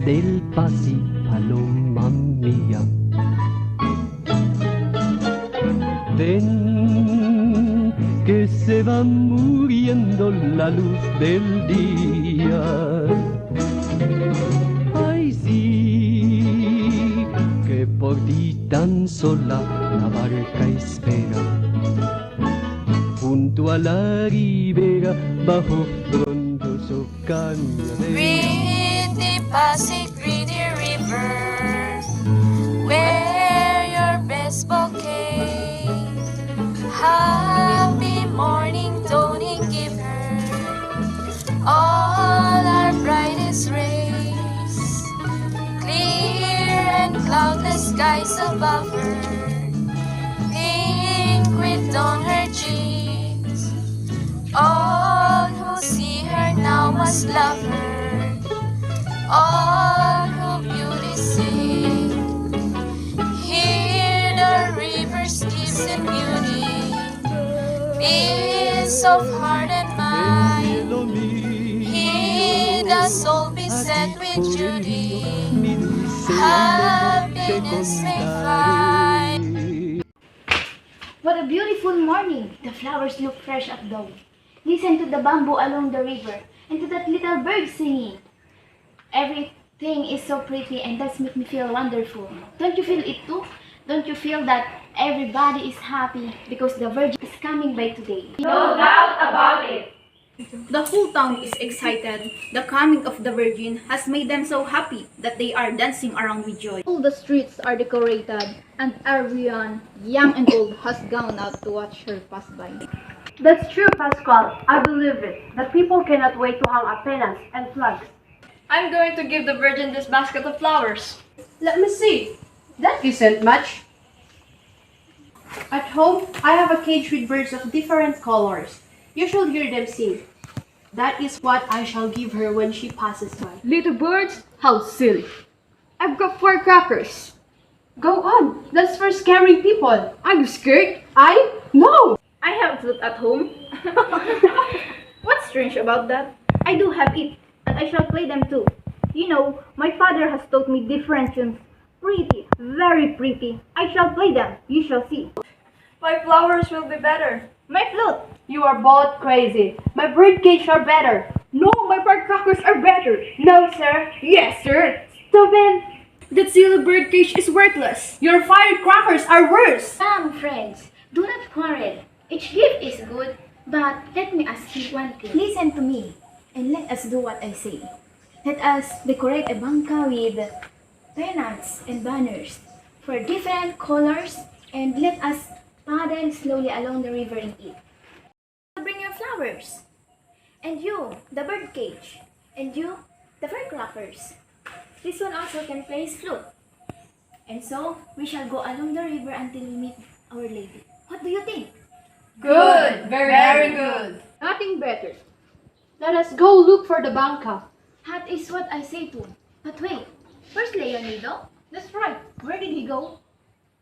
del Pasig, paloma mía. Ven, que se va muriendo la luz del día. Ay, sí, que por ti tan sola la barca espera. Junto a la ribera, bajo frondoso cañadero. Pretty Pasig, pretty river, wear your best bouquet. Happy morning, dawning, give her all our brightest rays. Clear and cloudless skies above her, pink with dawn her cheeks. All who see her now must love her, all who beauty seek. Hear the river's gifts and beauty, peace of heart and mind. Hear the soul beset with duty, happiness may find. What a beautiful morning! The flowers look fresh at dawn. Listen to the bamboo along the river and to that little bird singing. Everything is so pretty and that makes me feel wonderful. Don't you feel it too? Don't you feel that everybody is happy because the Virgin is coming by today? No doubt about it. The whole town is excited. The coming of the Virgin has made them so happy that they are dancing around with joy. All the streets are decorated and everyone, young and old, has gone out to watch her pass by. That's true, Pascual. I believe it. The people cannot wait to hang up pennants and flags. I'm going to give the Virgin this basket of flowers. Let me see. That isn't much. At home, I have a cage with birds of different colors. You should hear them sing. That is what I shall give her when she passes by. Little birds? How silly. I've got firecrackers. Go on. That's for scaring people. Are you scared? No. I have flute at home. What's strange about that? I do have it, and I shall play them too. You know, my father has taught me different tunes. Pretty, very pretty. I shall play them. You shall see. My flowers will be better. My flute. You are both crazy. My bird cage are better. No, my firecrackers are better. No, sir. Yes, sir. Stupid. That silly bird cage is worthless. Your firecrackers are worse. Come, friends, do not quarrel. Each gift is good, but let me ask you one thing. Listen to me, and let us do what I say. Let us decorate a bangka with pennants and banners for different colors, and let us paddle slowly along the river in it. Bring your flowers, and you, the bird cage, and you, the firecrackers. This one also can play his flute. And so, we shall go along the river until we meet Our Lady. What do you think? Good. Very good. Nothing better. Let us go look for the bangka. That is what I say too. But wait, where's Leonido? That's right. Where did he go?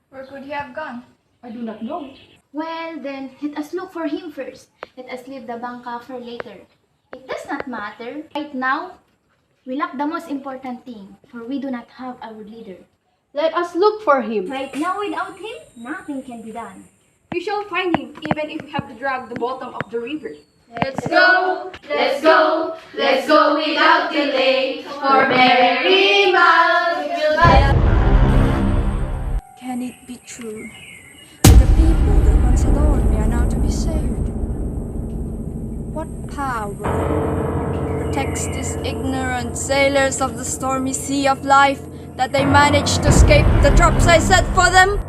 Where could he have gone? I do not know. Well then, let us look for him first. Let us leave the bangka for later. It does not matter. Right now, we lack the most important thing, for we do not have our leader. Let us look for him. Right now, without him, nothing can be done. We shall find him even if we have to drag the bottom of the river. Let's go, let's go, let's go without delay, for merry miles will by. Can it be true that the people that once adored me are now to be saved? What power protects these ignorant sailors of the stormy sea of life that they manage to escape the traps I set for them?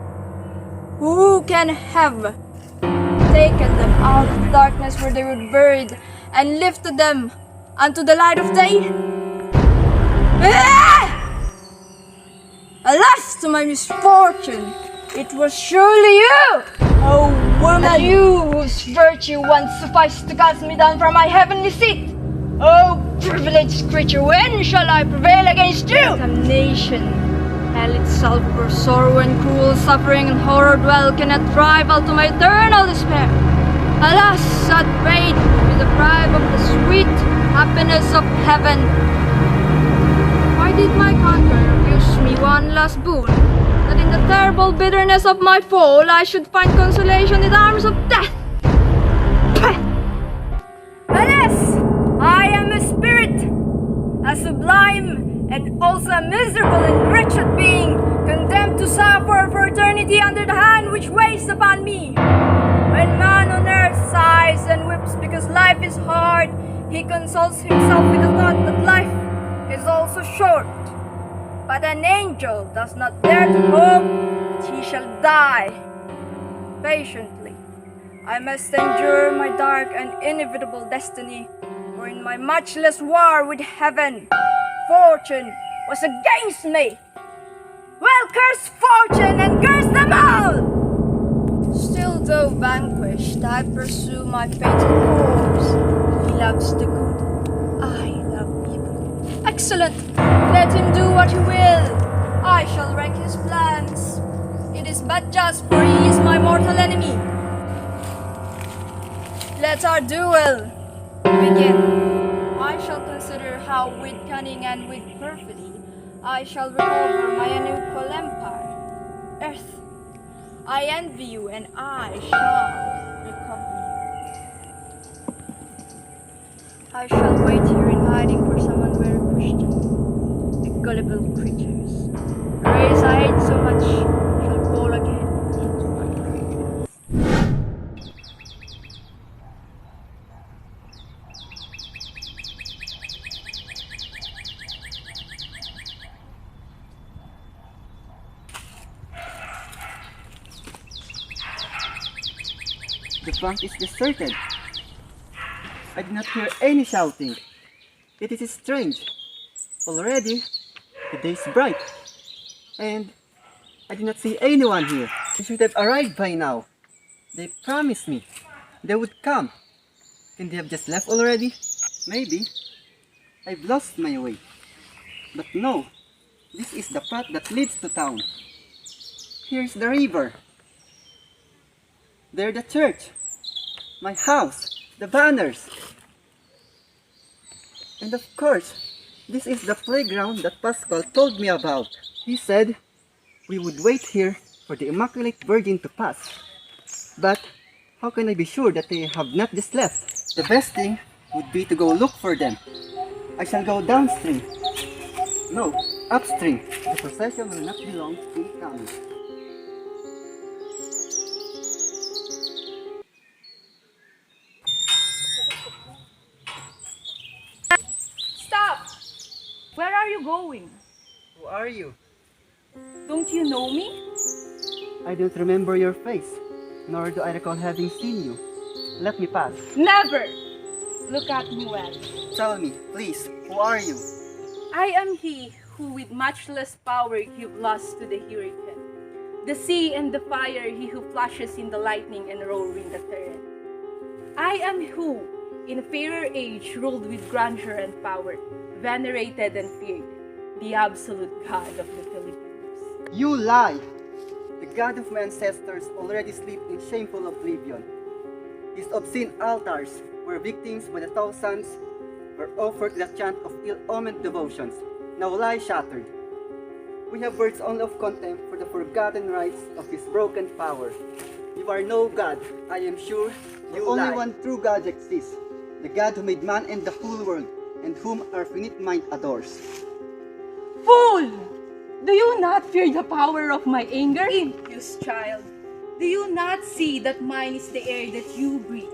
Who can have taken them out of the darkness where they were buried and lifted them unto the light of day? Ah! Alas, to my misfortune, it was surely you, oh woman, you whose virtue once sufficed to cast me down from my heavenly seat. Oh privileged creature, when shall I prevail against you? Damnation, hell itself, where sorrow and cruel suffering and horror dwell, cannot rival to my eternal despair. Alas, sad fate, to be deprived of the sweet happiness of heaven. Why Why did my conqueror wish me one last boon? That in the terrible bitterness of my fall, I should find consolation in the arms of death? Alas! I am a spirit, a sublime and also a miserable and wretched being, condemned to suffer for eternity under the hand which weighs upon me. When man on earth sighs and weeps because life is hard, he consoles himself with the thought that life is also short. But an angel does not dare to hope that he shall die. Patiently, I must endure my dark and inevitable destiny, for in my matchless war with heaven, fortune was against me. Well, curse fortune and curse them all! Still, though vanquished, I pursue my fatal course. He loves the good, I love evil. Excellent! Let him do what he will. I shall wreck his plans. It is but just, for he is my mortal enemy. Let our duel begin. I shall consider how with cunning and with perfidy I shall recover my unequal empire. Earth, I envy you and I shall recover you. I shall wait here in hiding for someone very Christian. The gullible creatures, the race I hate so much, shall fall again into my grave. The bank is deserted. I did not hear any shouting. It is strange. Already, the day is bright. And I did not see anyone here. They should have arrived by now. They promised me they would come. Can they have just left already? Maybe I've lost my way. But no, this is the path that leads to town. Here's the river. There the church, my house, the banners. And of course, this is the playground that Pascal told me about. He said we would wait here for the Immaculate Virgin to pass. But how can I be sure that they have not just left? The best thing would be to go look for them. I shall go downstream. No, upstream. The procession will not be long in coming. Stop! Where are you going? Who are you? Don't you know me? I don't remember your face, nor do I recall having seen you. Let me pass. Never! Look at me well. Tell me, please, who are you? I am he who with matchless power gave loss to the hurricane, the sea and the fire, he who flashes in the lightning and roaring the torrent. I am who, in a fairer age, ruled with grandeur and power, venerated and feared, the absolute God of the Philippines. You lie! The God of my ancestors already sleep in shameful oblivion. His obscene altars, where victims by the thousands were offered the chant of ill-omened devotions, now lie shattered. We have words only of contempt for the forgotten rites of his broken power. You are no God, I am sure. You only lie. One true God exists, the God who made man and the whole world, and whom our finite mind adores. Fool! Do you not fear the power of my anger? Impious child, do you not see that mine is the air that you breathe,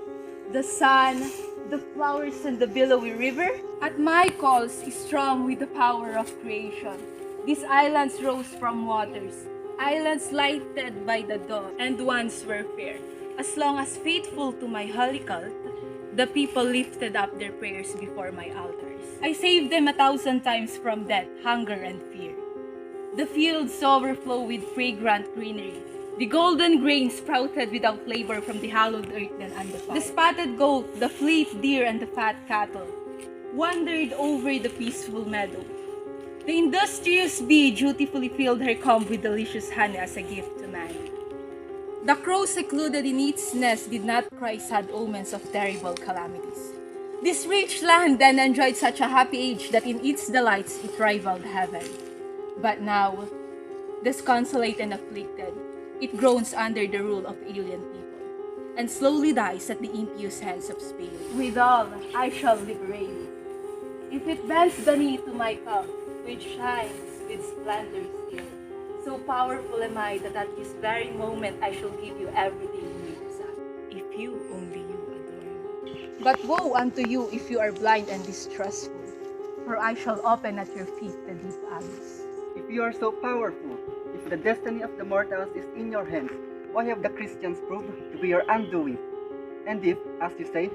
the sun, the flowers, and the billowy river? At my calls is strong with the power of creation. These islands rose from waters, islands lighted by the dawn, and once were fair. As long as faithful to my holy cult, the people lifted up their prayers before my altars. I saved them 1,000 times from death, hunger, and fear. The fields overflow with fragrant greenery. The golden grain sprouted without labor from the hallowed earth and undefiled. The spotted goat, the fleet deer, and the fat cattle wandered over the peaceful meadow. The industrious bee dutifully filled her comb with delicious honey as a gift to man. The crow secluded in its nest did not cry sad omens of terrible calamities. This rich land then enjoyed such a happy age that in its delights it rivaled heaven. But now, disconsolate and afflicted, it groans under the rule of alien people, and slowly dies at the impious hands of Spain. Withal, I shall liberate it, if it bends the knee to my cult, which shines with splendor still. So powerful am I that at this very moment I shall give you everything you desire, if you only you adore me. But woe unto you if you are blind and distrustful, for I shall open at your feet the deep abyss. If you are so powerful, if the destiny of the mortals is in your hands, why have the Christians proved to be your undoing? And if, as you say,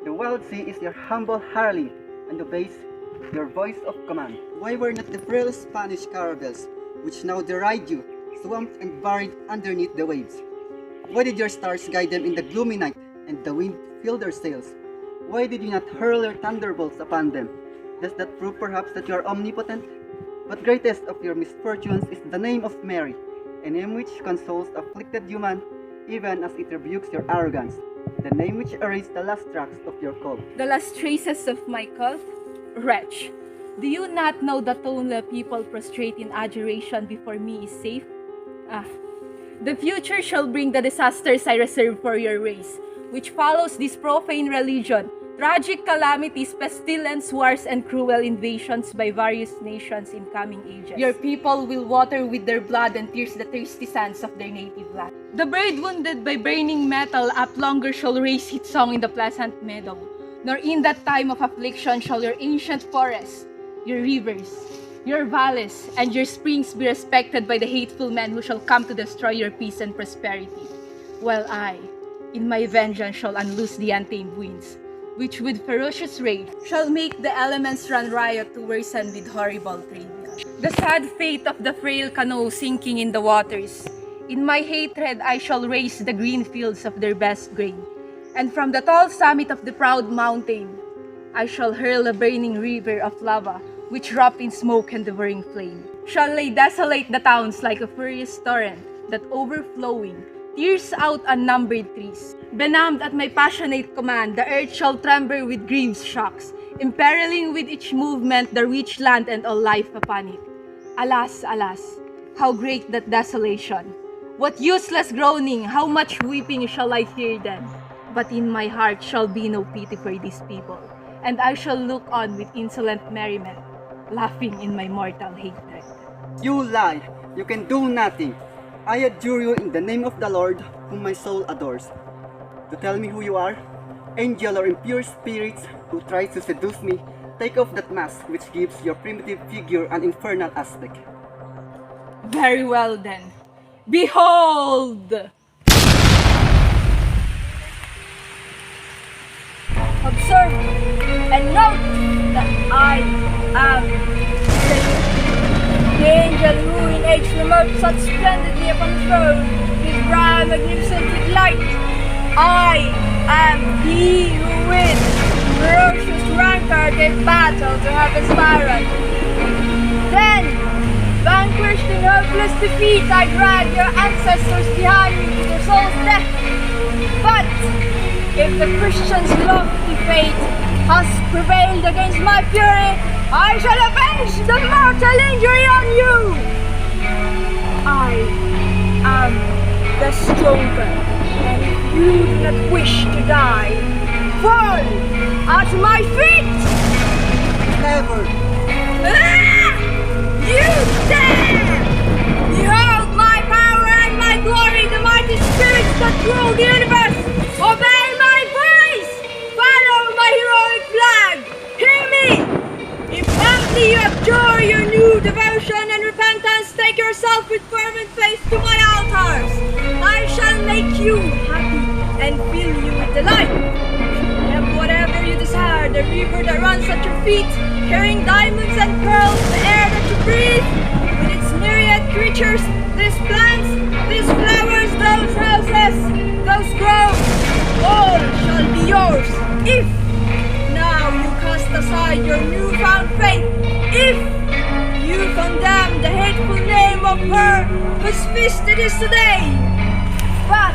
the wild sea is your humble hireling and obeys your voice of command, why were not the frail Spanish caravels, which now deride you, swamped and buried underneath the waves? Why did your stars guide them in the gloomy night, and the wind fill their sails? Why did you not hurl your thunderbolts upon them? Does that prove perhaps that you are omnipotent? But greatest of your misfortunes is the name of Mary, a name which consoles afflicted human, even as it rebukes your arrogance, the name which erased the last tracks of your cult. The last traces of my cult? Wretch, do you not know that only a people prostrate in adoration before me is safe? The future shall bring the disasters I reserve for your race, which follows this profane religion, tragic calamities, pestilence, wars, and cruel invasions by various nations in coming ages. Your people will water with their blood and tears the thirsty sands of their native land. The bird wounded by burning metal up longer shall raise its song in the pleasant meadow, nor in that time of affliction shall your ancient forests, your rivers, your valleys, and your springs be respected by the hateful men who shall come to destroy your peace and prosperity, while I, in my vengeance, shall unloose the untamed winds, which with ferocious rage shall make the elements run riot to worsen with horrible trivia. The sad fate of the frail canoe sinking in the waters. In my hatred I shall raise the green fields of their best grain, and from the tall summit of the proud mountain I shall hurl a burning river of lava, which wrapped in smoke and devouring flame, shall lay desolate the towns like a furious torrent that overflowing tears out unnumbered trees. Benumbed at my passionate command, the earth shall tremble with grievous shocks, imperiling with each movement the rich land and all life upon it. Alas, alas, how great that desolation! What useless groaning, how much weeping shall I hear then? But in my heart shall be no pity for these people, and I shall look on with insolent merriment, laughing in my mortal hatred. You lie! You can do nothing! I adjure you in the name of the Lord, whom my soul adores, to tell me who you are. Angel or impure spirits who try to seduce me, take off that mask which gives your primitive figure an infernal aspect. Very well then. Behold! Observe and note that I am the angel who in age Lamut sat splendidly upon the throne, his brow magnificent with light. I am he who with ferocious rancor gave battle to heaven's tyrant. Then, vanquished in hopeless defeat, I drag your ancestors behind me to their soul's death. But if the Christian's lofty fate has prevailed against my fury, I shall avenge the mortal injury on you! I am the stronger, and if you do not wish to die, fall at my feet! Never! Ah! You dare! Behold my power and my glory, the mighty spirits that rule the universe! Obey my voice! Follow my heroic flag! Hear me! If humbly you abjure your new devotion and repentance, take yourself with fervent faith to my altars. I shall make you happy and fill you with delight. Have whatever you desire, the river that runs at your feet, carrying diamonds and pearls, the air that you breathe, with its myriad creatures, these plants, these flowers, those houses, those groves, all shall be yours, if now you cast aside your newfound faith, if you condemn the hateful name of her whose feast it is today. But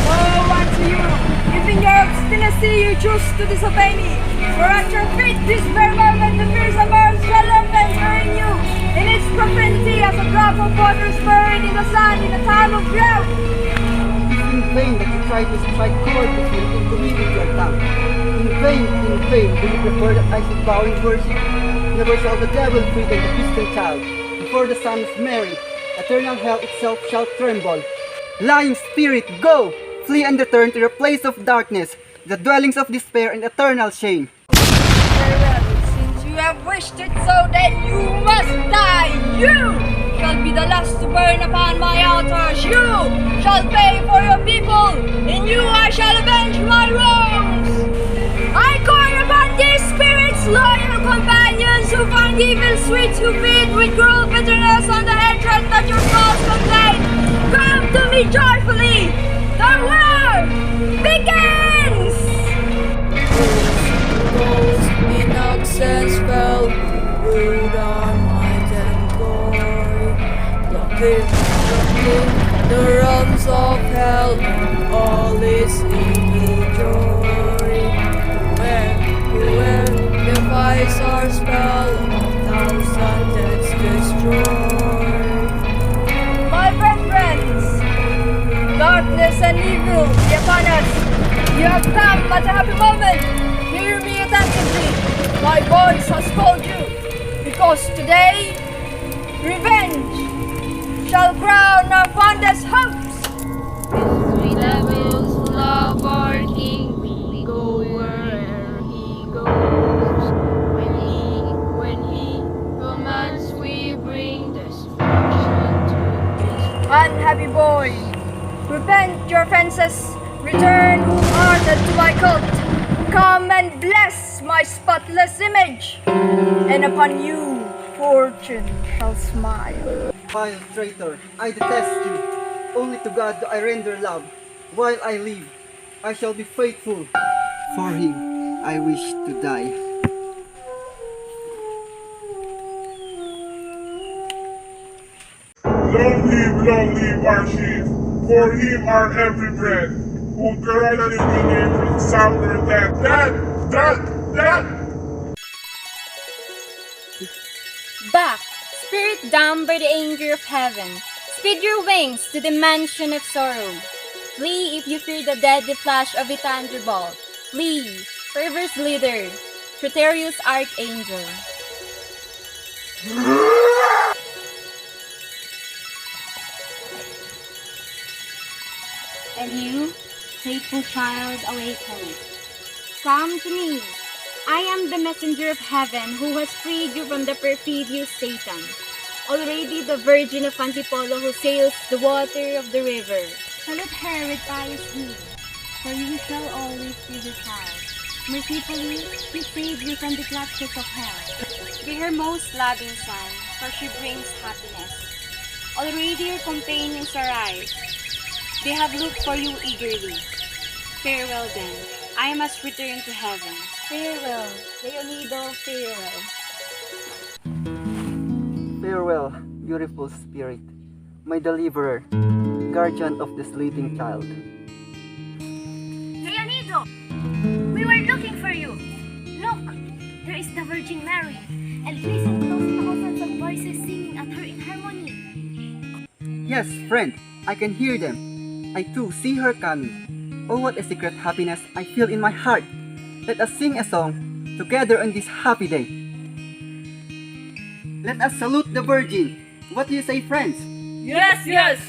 woe unto you, giving herbs destined see you choose to disobey me. For at your feet this very moment the fearsome earth shall open in you. In its prophecy as a drop of water spurred in the sun in a time of drought. In vain that you try to strike chord between incommunity and tongue. In vain do you prefer that I should bow in worship? Never shall the devil frighten the Christian child. Before the Son of Mary, eternal hell itself shall tremble. Lying spirit, go! Flee and return to your place of darkness, the dwellings of despair and eternal shame. Very well, since you have wished it so, then you must die. You shall be the last to burn upon my altars. You shall pay for your people. In you I shall avenge my wrongs. I call upon these spirits, loyal companions who find evil sweet, who feed with cruel bitterness on the hatred that your cause contain. Come to me joyfully. The war begins! Ghost in accents fell, rude on might and glory, looking the realms of hell, all is evil joy. Where defies our spell, thousand deaths destroy. My friends, darkness and evil be upon us. You have come at a happy moment. Hear me attentively. My voice has called you, because today, revenge shall crown our fondest hopes. We levels love our king, we go wherever he goes. When he commands, we bring destruction to his. Unhappy boy, repent your offenses, return wholehearted to my cult. Come and bless my spotless image, and upon you fortune shall smile. Vile traitor, I detest you. Only to God do I render love. While I live, I shall be faithful. For him, I wish to die. Long live our chief, for him our every breath, who corrupted we name from sour death. Death! Back, spirit down by the anger of heaven, speed your wings to the mansion of sorrow. Flee if you fear the deadly flash of a thunderbolt. Flee, perverse leader, traitorous archangel. And you, faithful child, awaken. Come to me. I am the messenger of heaven who has freed you from the perfidious Satan. Already the Virgin of Antipolo who sails the water of the river. Salute her with pious deeds, for you shall always be the child. Mercifully, she saved you from the clutches of hell. Be her most loving son, for she brings happiness. Already your companions arrive. They have looked for you eagerly. Farewell then, I must return to heaven. Farewell, Leonido, farewell. Farewell, beautiful spirit, my deliverer, guardian of the sleeping child. Leonido! We were looking for you. Look, there is the Virgin Mary, and listen to those thousands of voices singing at her in harmony. Yes, friend, I can hear them. I too see her coming. Oh, what a secret happiness I feel in my heart. Let us sing a song together on this happy day. Let us salute the Virgin. What do you say, friends? Yes!